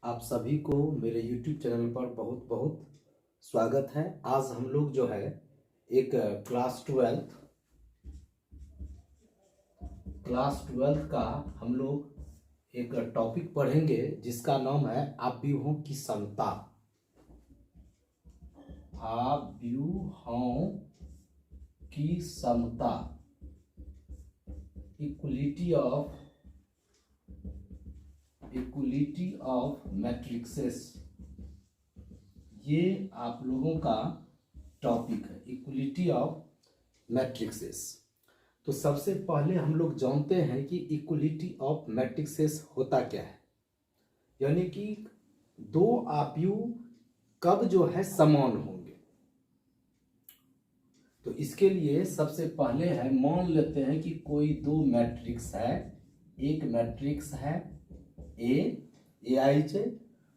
आप सभी को मेरे YouTube चैनल पर बहुत बहुत स्वागत है। आज हम लोग जो है एक क्लास ट्वेल्थ का हम लोग एक टॉपिक पढ़ेंगे जिसका नाम है आव्यूहों की समता। आव्यूहों की समता, इक्वलिटी ऑफ मैट्रिक्सेस। ये आप लोगों का टॉपिक है, इक्वलिटी ऑफ मैट्रिक्सेस। तो सबसे पहले हम लोग जानते हैं कि इक्वलिटी ऑफ मैट्रिक्सेस होता क्या है, यानी कि दो आव्यूह कब जो है समान होंगे। तो इसके लिए सबसे पहले है, मान लेते हैं कि कोई दो मैट्रिक्स है। एक मैट्रिक्स है AIJ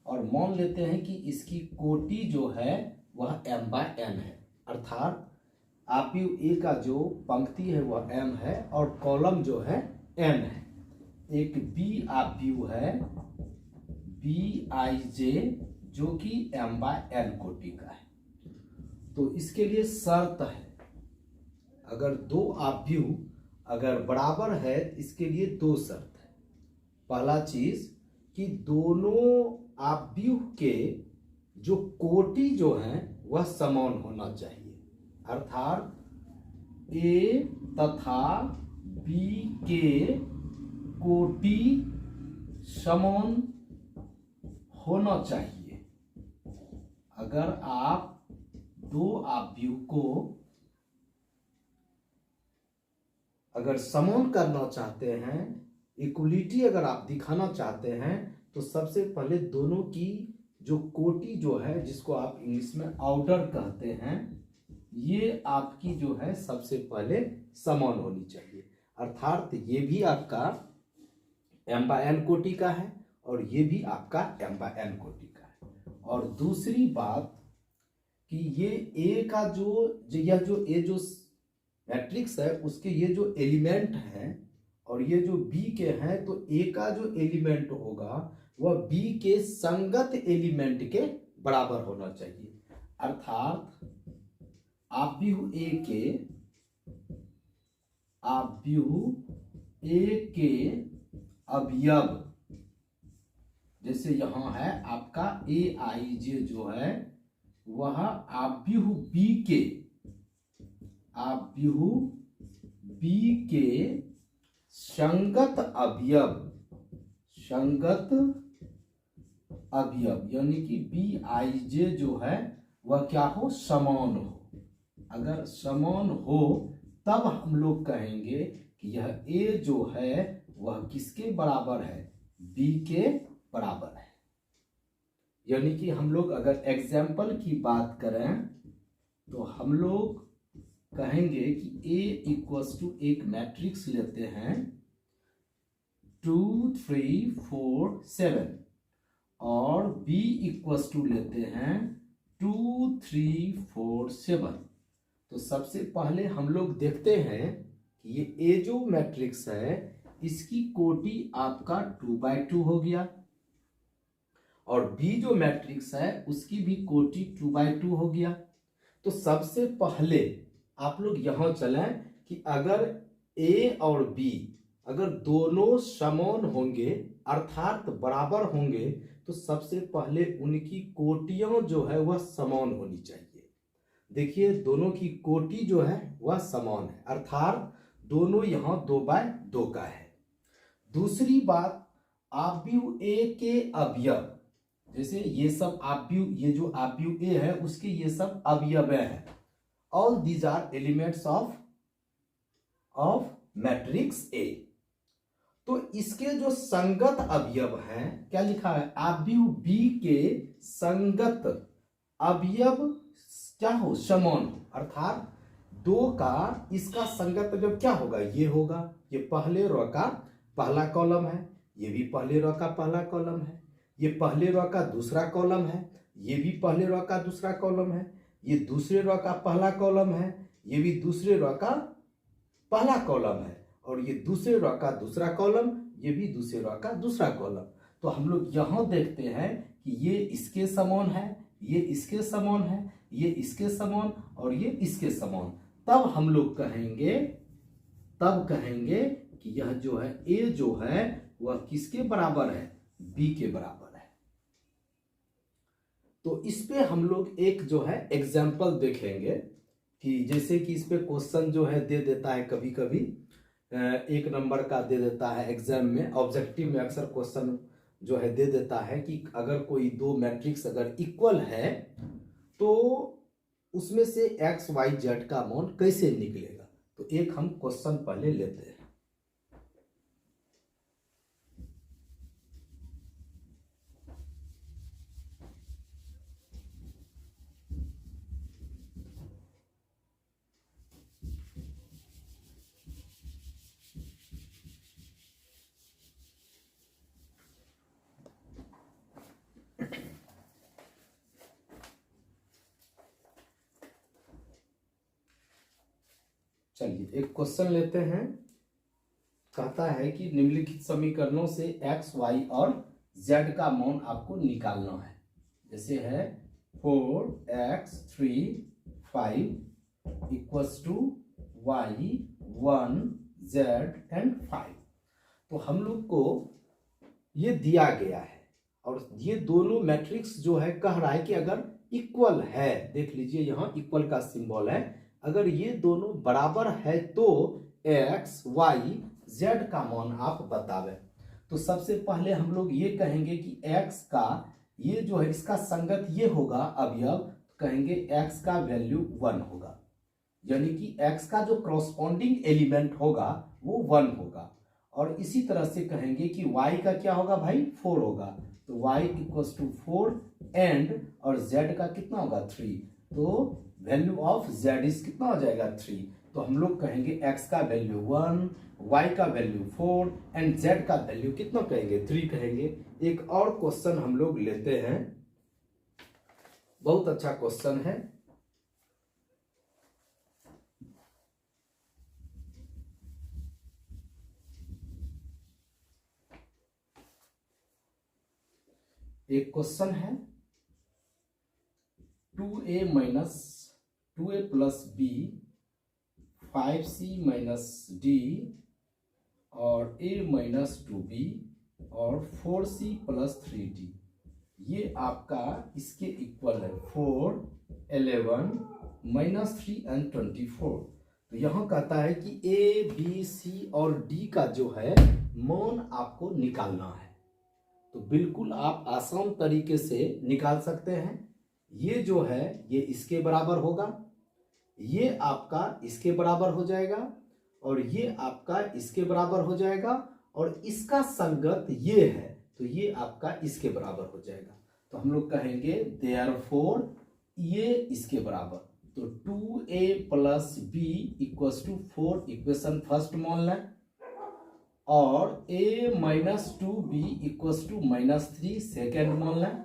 और मान लेते हैं कि इसकी कोटि जो है वह m/n है, अर्थात आव्यूह A का जो पंक्ति है वह m है और कॉलम जो है n है। एक B आव्यूह है BIJ जो कि m/n कोटि का है। तो इसके लिए शर्त है, अगर दो आव्यूह अगर बराबर है, इसके लिए दो शर्त है। पहला चीज कि दोनों आव्यूह के जो कोटि जो है वह समान होना चाहिए, अर्थात A तथा B के कोटि समान होना चाहिए। अगर आप दो आव्यूह को अगर समान करना चाहते हैं, इक्वलिटी अगर आप दिखाना चाहते हैं, तो सबसे पहले दोनों की जो कोटि जो है, जिसको आप इंग्लिश में ऑर्डर कहते हैं, ये आपकी जो है सबसे पहले समान होनी चाहिए। अर्थात ये भी आपका m/n कोटि का है और ये भी आपका m/n कोटि का है। और दूसरी बात कि ये A का जो मैट्रिक्स है उसके ये जो एलिमेंट हैं और ये जो B के हैं, तो A का जो एलिमेंट होगा वह B के संगत एलिमेंट के बराबर होना चाहिए। अर्थात आव्यूह A के अवयव, जैसे यहां है आपका AIJ जो है वह आव्यूह B के संगत अवयव यानी कि BIJ जो है वह क्या हो, समान हो। अगर समान हो तब हम लोग कहेंगे कि यह A जो है वह किसके बराबर है, B के बराबर है। यानी कि हम लोग अगर एग्जाम्पल की बात करें तो हम लोग कहेंगे कि A इक्वल्स टू एक मैट्रिक्स लेते हैं 2 3 4 7 और B इक्वल्स टू लेते हैं 2 3 4 7। तो सबसे पहले हम लोग देखते हैं कि ये A जो मैट्रिक्स है इसकी कोटि आपका 2/2 हो गया और B जो मैट्रिक्स है उसकी भी कोटि 2/2 हो गया। तो सबसे पहले आप लोग यहां चलें कि अगर A और B अगर दोनों समान होंगे अर्थात बराबर होंगे, तो सबसे पहले उनकी कोटियां जो है वह समान होनी चाहिए। देखिए दोनों की कोटि जो है वह समान है, अर्थात दोनों यहां 2/2 का है। दूसरी बात, आव्यूह A के अवयव, जैसे ये सब आव्यूह, ये जो आव्यूह A है उसके ये सब अवयव हैं। All these are elements of matrix A। तो इसके जो संगत अवयव हैं, क्या लिखा है, आव्यूह B के संगत अवयव क्या हो, समान हो। अर्थात दो का इसका संगत अवयव क्या होगा, ये होगा। ये पहले रो का पहला कॉलम है, ये भी पहले रो का पहला कॉलम है। ये पहले रो का दूसरा कॉलम है, ये भी पहले रो का दूसरा कॉलम है। ये दूसरे रो का पहला कॉलम है, ये भी दूसरे रो का पहला कॉलम है। और ये दूसरे रो का दूसरा कॉलम, ये भी दूसरे रो का दूसरा कॉलम। तो हम लोग यहाँ देखते हैं कि ये इसके समान है, ये इसके समान है, ये इसके समान और ये इसके समान, तब हम लोग कहेंगे कि यह जो है ए जो है वह किसके बराबर है, बी के बराबर है। तो इस पे हम लोग एक जो है एग्जाम्पल देखेंगे कि जैसे कि इस पे क्वेश्चन जो है दे देता है, कभी कभी 1 नंबर का दे देता है एग्जाम में, ऑब्जेक्टिव में अक्सर क्वेश्चन जो है दे देता है कि अगर कोई दो मैट्रिक्स अगर इक्वल है तो उसमें से एक्स वाई जेड का मान कैसे निकलेगा। तो एक हम क्वेश्चन पहले लेते हैं। चलिए एक क्वेश्चन लेते हैं। कहता है कि निम्नलिखित समीकरणों से एक्स वाई और जेड का मान आपको निकालना है। जैसे है 4x 3 5 equals to y 1 z and 5। तो हम लोग को ये दिया गया है और ये दोनों मैट्रिक्स जो है कह रहा है कि अगर इक्वल है, देख लीजिए यहाँ इक्वल का सिंबल है, अगर ये दोनों बराबर है तो एक्स वाई जेड का मान आप बतावे। तो सबसे पहले हम लोग ये कहेंगे कि एक्स का ये जो है इसका संगत ये होगा अवयव, कहेंगे एक्स का वैल्यू 1 होगा, यानी कि एक्स का जो क्रॉसपॉन्डिंग एलिमेंट होगा वो 1 होगा। और इसी तरह से कहेंगे कि y का क्या होगा भाई, 4 होगा, तो y इक्वल्स टू 4 एंड और z का कितना होगा 3, तो वैल्यू ऑफ z इज कितना हो जाएगा 3। तो हम लोग कहेंगे x का वैल्यू 1, y का वैल्यू 4 एंड z का वैल्यू कितना कहेंगे 3 कहेंगे। एक और क्वेश्चन हम लोग लेते हैं, बहुत अच्छा क्वेश्चन है। एक क्वेश्चन है 2a plus b 5c minus d और a माइनस 2b और 4c प्लस 3d, ये आपका इसके इक्वल है 4 11 माइनस 3 एंड 24। तो यहाँ कहता है कि a b c और d का जो है मान आपको निकालना है। तो बिल्कुल आप आसान तरीके से निकाल सकते हैं। ये जो है ये इसके बराबर होगा, ये आपका इसके बराबर हो जाएगा और ये आपका इसके बराबर हो जाएगा और इसका संगत ये है तो ये आपका इसके बराबर हो जाएगा। तो हम लोग कहेंगे देयरफॉर ये इसके बराबर, तो 2a plus b equals to 4 equation first मान लें और a minus 2b equals to minus 3 second मान लें,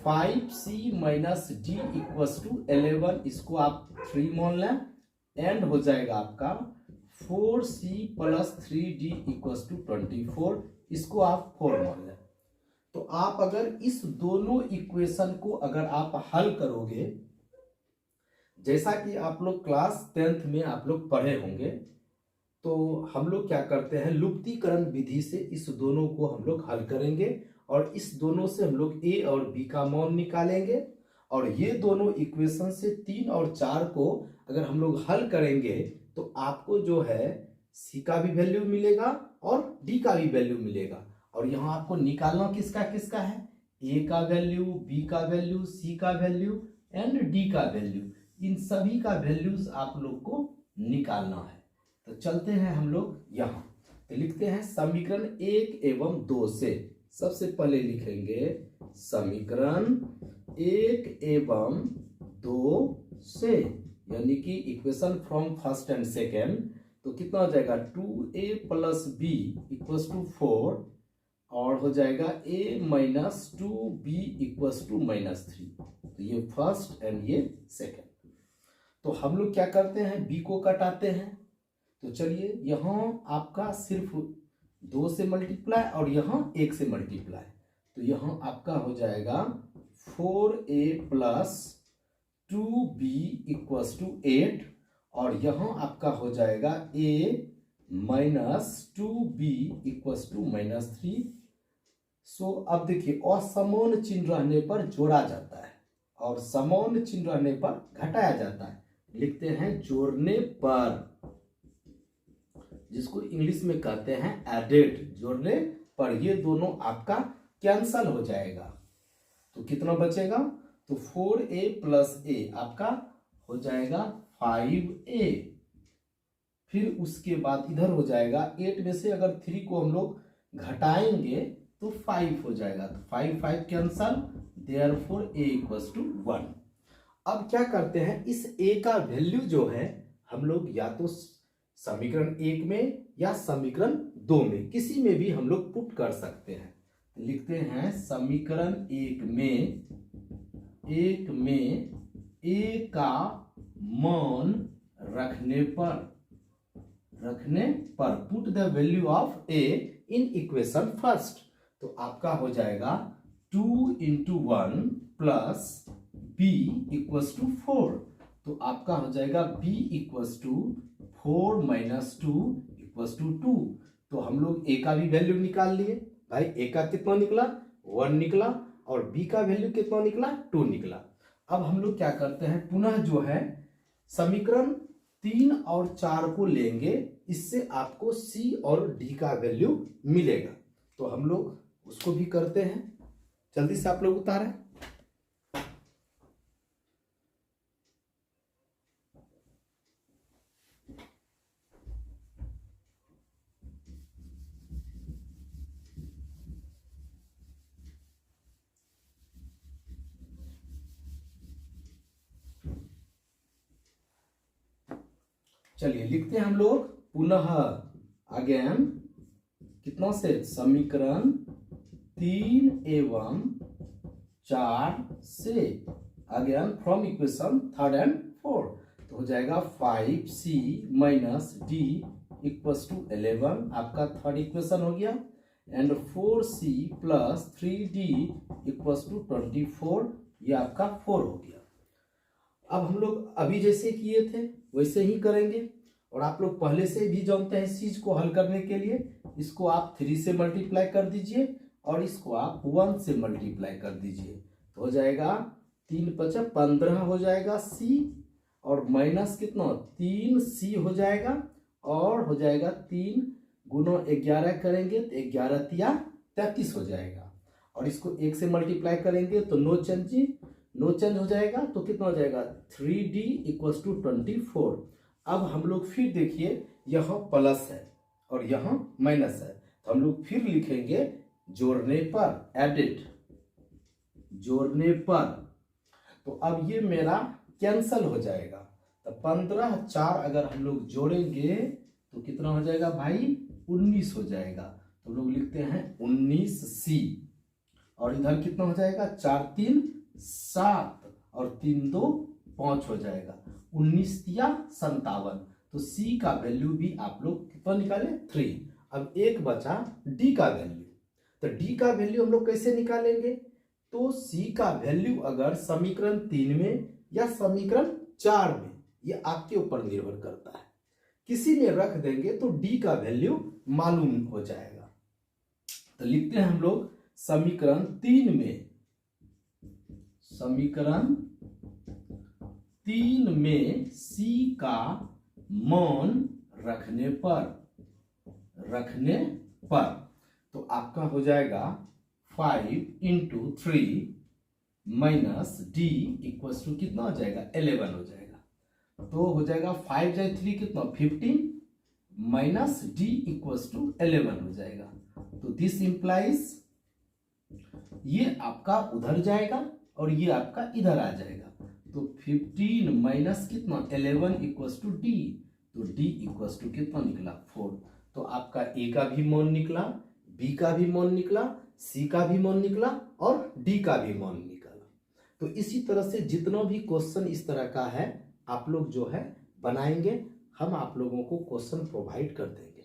5c minus d equals to 11 इसको आप 3 मान लें एंड हो जाएगा आपका 4c plus 3d equals to 24 इसको आप 4 मान लें। तो आप अगर इस दोनों इक्वेशन को अगर आप हल करोगे, जैसा कि आप लोग क्लास 10th में आप लोग पढ़े होंगे, तो हम लोग क्या करते हैं लुप्तीकरण विधि से इस दोनों को हम लोग हल करेंगे और इस दोनों से हम लोग a और b का मान निकालेंगे और ये दोनों इक्वेशन से 3 और 4 को अगर हम लोग हल करेंगे तो आपको जो है c का भी वैल्यू मिलेगा और d का भी वैल्यू मिलेगा। और यहाँ आपको निकालना किसका किसका है, a का वैल्यू, b का वैल्यू, c का वैल्यू एंड d का वैल्यू, इन सभी का वैल्यूज आप लोग को निकालना है। तो चलते हैं हम लोग यहाँ, तो लिखते हैं समीकरण 1 एवं 2 से। सबसे पहले लिखेंगे समीकरण 1 एवं 2 से, यानी कि equation from first and second. तो कितना हो जाएगा 2a plus b equals to 4 और हो जाएगा a minus 2b equals to minus 3। तो ये फर्स्ट एंड ये सेकेंड। तो हम लोग क्या करते हैं b को कटाते हैं। तो चलिए यहाँ आपका सिर्फ 2 से मल्टीप्लाई और यहाँ 1 से मल्टीप्लाई, तो यहाँ आपका हो जाएगा 4a plus 2b equals to 8 और यहाँ आपका हो जाएगा a minus 2b equals to -3। So अब देखिए असमान चिन्ह रहने पर जोड़ा जाता है और समान चिन्ह रहने पर घटाया जाता है। लिखते हैं जोड़ने पर, जिसको इंग्लिश में कहते हैं एडेड। जोड़ने पर ये दोनों आपका कैंसल हो जाएगा, तो कितना बचेगा, तो 4a प्लस a आपका हो जाएगा 5a। फिर उसके बाद इधर हो जाएगा 8 में से अगर 3 को हम लोग घटाएंगे तो 5 हो जाएगा, तो 5 5 cancel, therefore a equals to 1। अब क्या करते हैं, इस a का वैल्यू जो है हम लोग या तो समीकरण 1 में या समीकरण 2 में किसी में भी हम लोग पुट कर सकते हैं। लिखते हैं समीकरण 1 में a का मान रखने पर put the value of a in equation first, तो आपका हो जाएगा 2 into 1 plus b equals to 4, तो आपका हो जाएगा b equals to 4 minus 2 equals to 2। तो हम लोग a का भी वैल्यू निकाल लिए भाई, a का कितना निकला 1 निकला और b का वैल्यू कितना निकला 2 निकला। अब हम लोग क्या करते हैं, पुनः जो है समीकरण 3 और 4 को लेंगे, इससे आपको c और d का वैल्यू मिलेगा, तो हम लोग उसको भी करते हैं। जल्दी से आप लोग उतारें। चलिए लिखते हैं हम लोग पुनः अगेन, कितना से समीकरण 3 एवं 4 से अगेन फ्रॉम इक्वेशन 3 एंड 4, तो हो जाएगा 5c minus d equals to 11, आपका थर्ड इक्वेशन हो गया, and 4c plus 3d equals to 24, ये आपका 4 हो गया। अब हम लोग अभी जैसे किए थे वैसे ही करेंगे, और आप लोग पहले से भी जानते हैं इस चीज को हल करने के लिए, इसको आप 3 से मल्टीप्लाई कर दीजिए और इसको आप 1 से मल्टीप्लाई कर दीजिए, तो हो जाएगा 3 5 15 हो जाएगा c, और माइनस कितना 3c हो जाएगा, और हो जाएगा 3 गुना 11 करेंगे तो 11 तिया 33 हो जाएगा, और इसको 1 से मल्टीप्लाई करेंगे तो नो चेंज हो जाएगा, तो कितना हो जाएगा 3d इक्वल्स टू 24। अब हम लोग फिर देखिए यहाँ प्लस है और यहाँ माइनस है, तो हम लोग फिर लिखेंगे जोड़ने पर, एडिड जोड़ने पर, तो अब ये मेरा कैंसल हो जाएगा, तो 15 4 अगर हम लोग जोड़ेंगे तो कितना हो जाएगा भाई 19 हो जाएगा, तो लोग लिखते हैं 19c, और इधर कितना हो जाएगा 4 3 7 और 3 2 5 हो जाएगा, 19 तिया 57, तो c का वैल्यू भी आप लोग कितना निकाले 3। अब एक बचा d का वैल्यू, तो d का वैल्यू हम लोग कैसे निकालेंगे, तो c का वैल्यू अगर समीकरण 3 में या समीकरण 4 में, ये आपके ऊपर निर्भर करता है, किसी में रख देंगे तो d का वैल्यू मालूम हो जाएगा। तो लिखते हैं हम लोग समीकरण 3 में, समीकरण 3 में c का मान रखने पर तो आपका हो जाएगा 5 into 3 minus d equals to कितना हो जाएगा 11 हो जाएगा, तो हो जाएगा 5 जाए 3 कितना 15 माइनस d इक्वल्स टू 11 हो जाएगा, तो दिस इंप्लाइज ये आपका उधर जाएगा और ये आपका इधर आ जाएगा, तो 15 माइनस कितना 11 इक्वल्स टू d, तो d इक्वल्स टू कितना निकला 4, तो आपका a का भी मान निकला, b का भी मान निकला, c का भी मान निकला और d का भी मान निकला। तो इसी तरह से जितना भी क्वेश्चन इस तरह का है आप लोग जो है बनाएंगे, हम आप लोगों को क्वेश्चन प्रोवाइड कर देंगे।